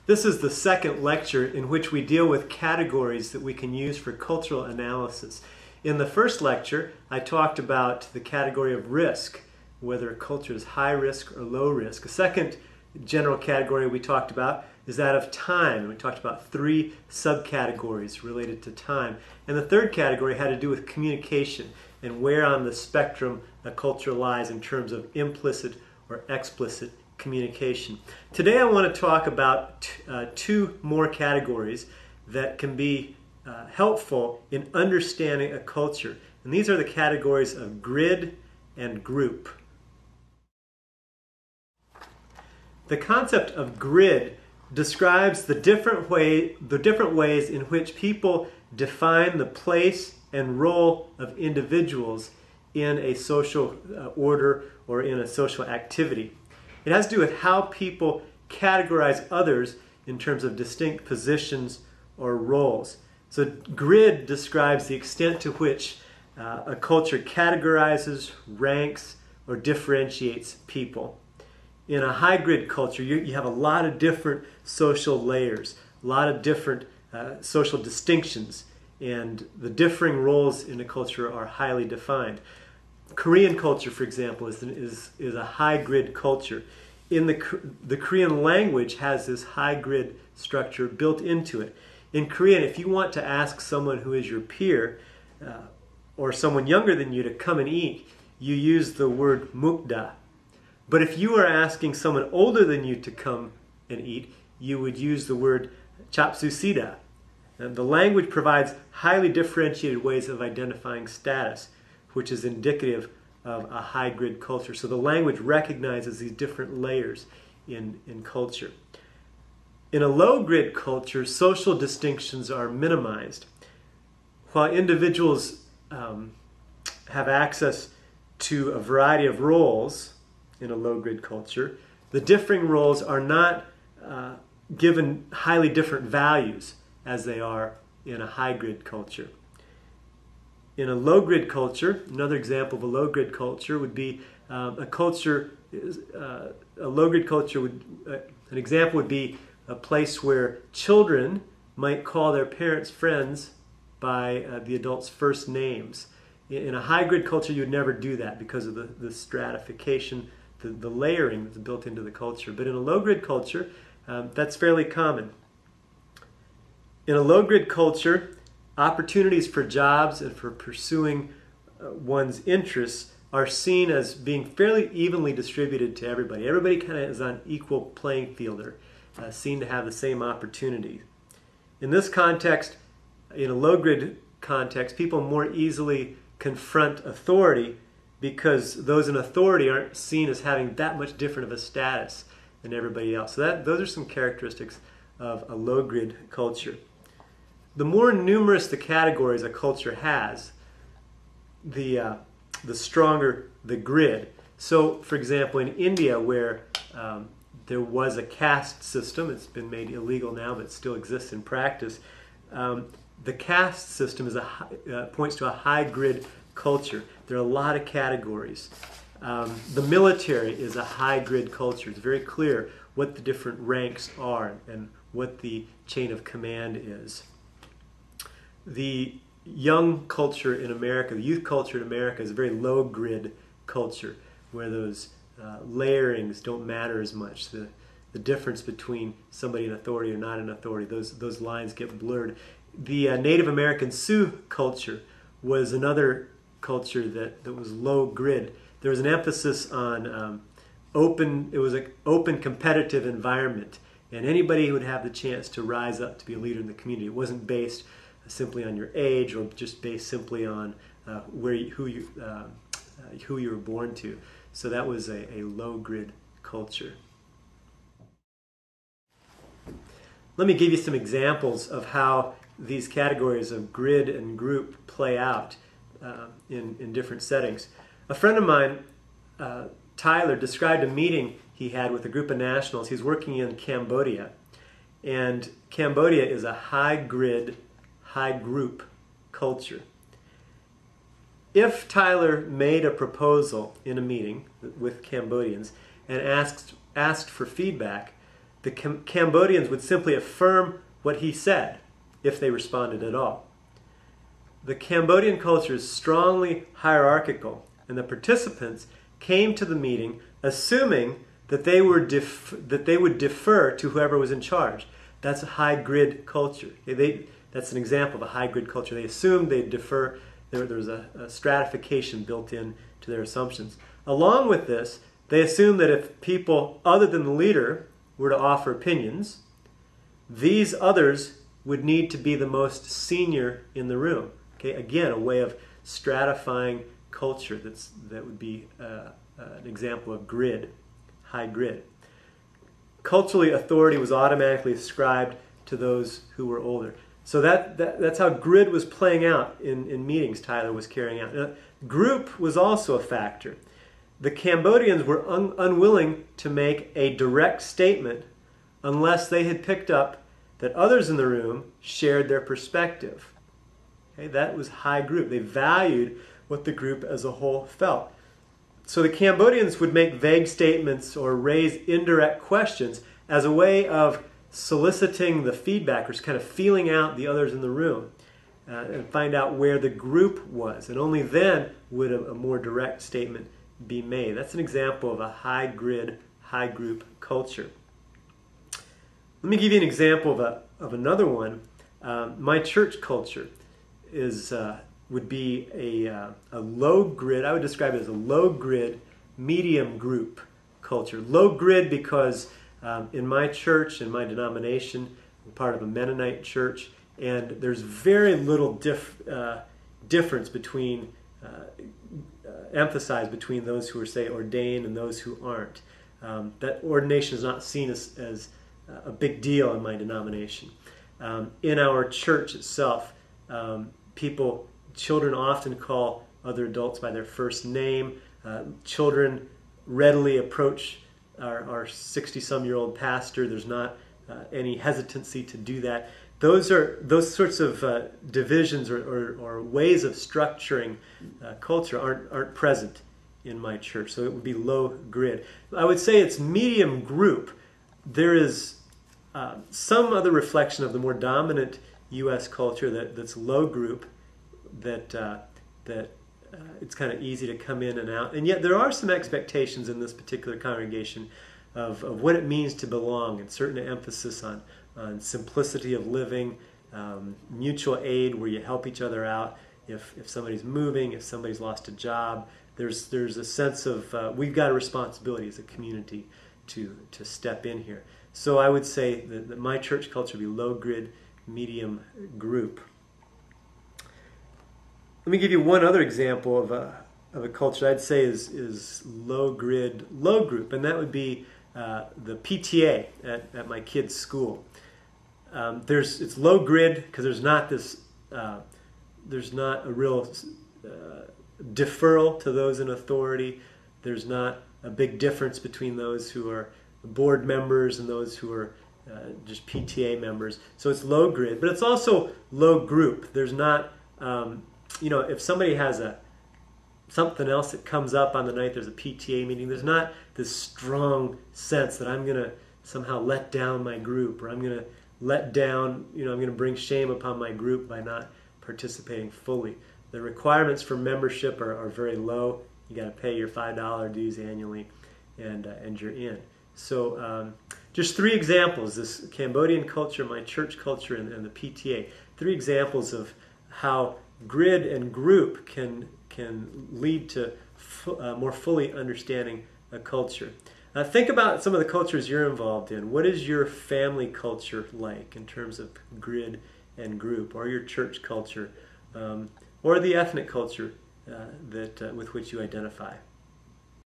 This is the second lecture in which we deal with categories that we can use for cultural analysis. In the first lecture, I talked about the category of risk, whether a culture is high risk or low risk. A second general category we talked about is that of time. We talked about three subcategories related to time. And the third category had to do with communication and where on the spectrum a culture lies in terms of implicit or explicit communication. Today I want to talk about two more categories that can be helpful in understanding a culture. And these are the categories of grid and group. The concept of grid describes the different ways in which people define the place and role of individuals in a social order or in a social activity. It has to do with how people categorize others in terms of distinct positions or roles. So grid describes the extent to which a culture categorizes, ranks, or differentiates people. In a high grid culture, you have a lot of different social layers, a lot of different social distinctions, and the differing roles in a culture are highly defined. Korean culture, for example, is a high grid culture. In the Korean language has this high grid structure built into it. In Korean, if you want to ask someone who is your peer or someone younger than you to come and eat, you use the word mukda. But if you are asking someone older than you to come and eat, you would use the word chapsusida. And the language provides highly differentiated ways of identifying status, which is indicative of a high grid culture. So the language recognizes these different layers in culture. In a low grid culture, social distinctions are minimized. While individuals have access to a variety of roles in a low grid culture, the differing roles are not given highly different values as they are in a high grid culture. In a low grid culture, another example of a low grid culture would be an example would be a place where children might call their parents' friends by the adults' first names. In a high grid culture, you would never do that because of the stratification, the layering that's built into the culture. But in a low grid culture, that's fairly common. In a low grid culture, opportunities for jobs and for pursuing one's interests are seen as being fairly evenly distributed to everybody. Everybody kind of is on equal playing field or seen to have the same opportunity. In this context, in a low grid context, people more easily confront authority because those in authority aren't seen as having that much different of a status than everybody else. So those are some characteristics of a low grid culture. The more numerous the categories a culture has, the stronger the grid. So, for example, in India, where there was a caste system, it's been made illegal now, but it still exists in practice. The caste system points to a high grid culture. There are a lot of categories. The military is a high grid culture. It's very clear what the different ranks are and what the chain of command is. The young culture in America, the youth culture in America, is a very low grid culture where those layerings don't matter as much. The difference between somebody in authority or not in authority, those lines get blurred. The Native American Sioux culture was another culture that was low grid. There was an emphasis on it was an open competitive environment, and anybody would have the chance to rise up to be a leader in the community. It wasn't based simply on your age or just based simply on who you were born to. So that was a low grid culture. Let me give you some examples of how these categories of grid and group play out in different settings. A friend of mine, Tyler, described a meeting he had with a group of nationals. He's working in Cambodia, and Cambodia is a high grid, high group culture. If Tyler made a proposal in a meeting with Cambodians and asked for feedback, the Cambodians would simply affirm what he said if they responded at all. The Cambodian culture is strongly hierarchical, and the participants came to the meeting assuming that they would defer to whoever was in charge. That's a high grid culture. That's an example of a high grid culture. They assumed they'd defer. There was a stratification built in to their assumptions. Along with this, they assumed that if people other than the leader were to offer opinions, these others would need to be the most senior in the room. Okay, again, a way of stratifying culture. That would be an example of grid, high grid. Culturally, authority was automatically ascribed to those who were older. So that's how grid was playing out in meetings Tyler was carrying out. Now, group was also a factor. The Cambodians were unwilling to make a direct statement unless they had picked up that others in the room shared their perspective. Okay, that was high group. They valued what the group as a whole felt. So the Cambodians would make vague statements or raise indirect questions as a way of soliciting the feedback, or just kind of feeling out the others in the room and find out where the group was. And only then would a more direct statement be made. That's an example of a high grid, high group culture. Let me give you an example of another one. My church culture would be a low grid. I would describe it as a low grid, medium group culture. Low grid because in my church, in my denomination, I'm part of a Mennonite church, and there's very little difference between emphasized between those who are, say, ordained and those who aren't. That ordination is not seen as a big deal in my denomination. In our church itself, children often call other adults by their first name. Children readily approach our 60-some-year-old pastor. There's not any hesitancy to do that. Those sorts of divisions or ways of structuring culture aren't present in my church. So it would be low grid. I would say it's medium group. There is some other reflection of the more dominant U.S. culture that's low group, that it's kind of easy to come in and out. And yet there are some expectations in this particular congregation of what it means to belong, and certain emphasis on simplicity of living, mutual aid where you help each other out. If somebody's moving, if somebody's lost a job, there's a sense of we've got a responsibility as a community to step in here. So I would say that my church culture would be low grid, medium group. Let me give you one other example of a culture I'd say is low grid, low group, and that would be the PTA at my kids' school. It's low grid because there's not a real deferral to those in authority. There's not a big difference between those who are board members and those who are just PTA members. So it's low grid, but it's also low group. There's not, if somebody has something else that comes up on the night there's a PTA meeting, there's not this strong sense that I'm going to somehow let down my group, or I'm going to let down, I'm going to bring shame upon my group by not participating fully. The requirements for membership are very low. You got to pay your $5 dues annually, and you're in. So just three examples: this Cambodian culture, my church culture, and the PTA. Three examples of how grid and group can lead to more fully understanding a culture. Think about some of the cultures you're involved in. What is your family culture like in terms of grid and group, or your church culture, or the ethnic culture with which you identify?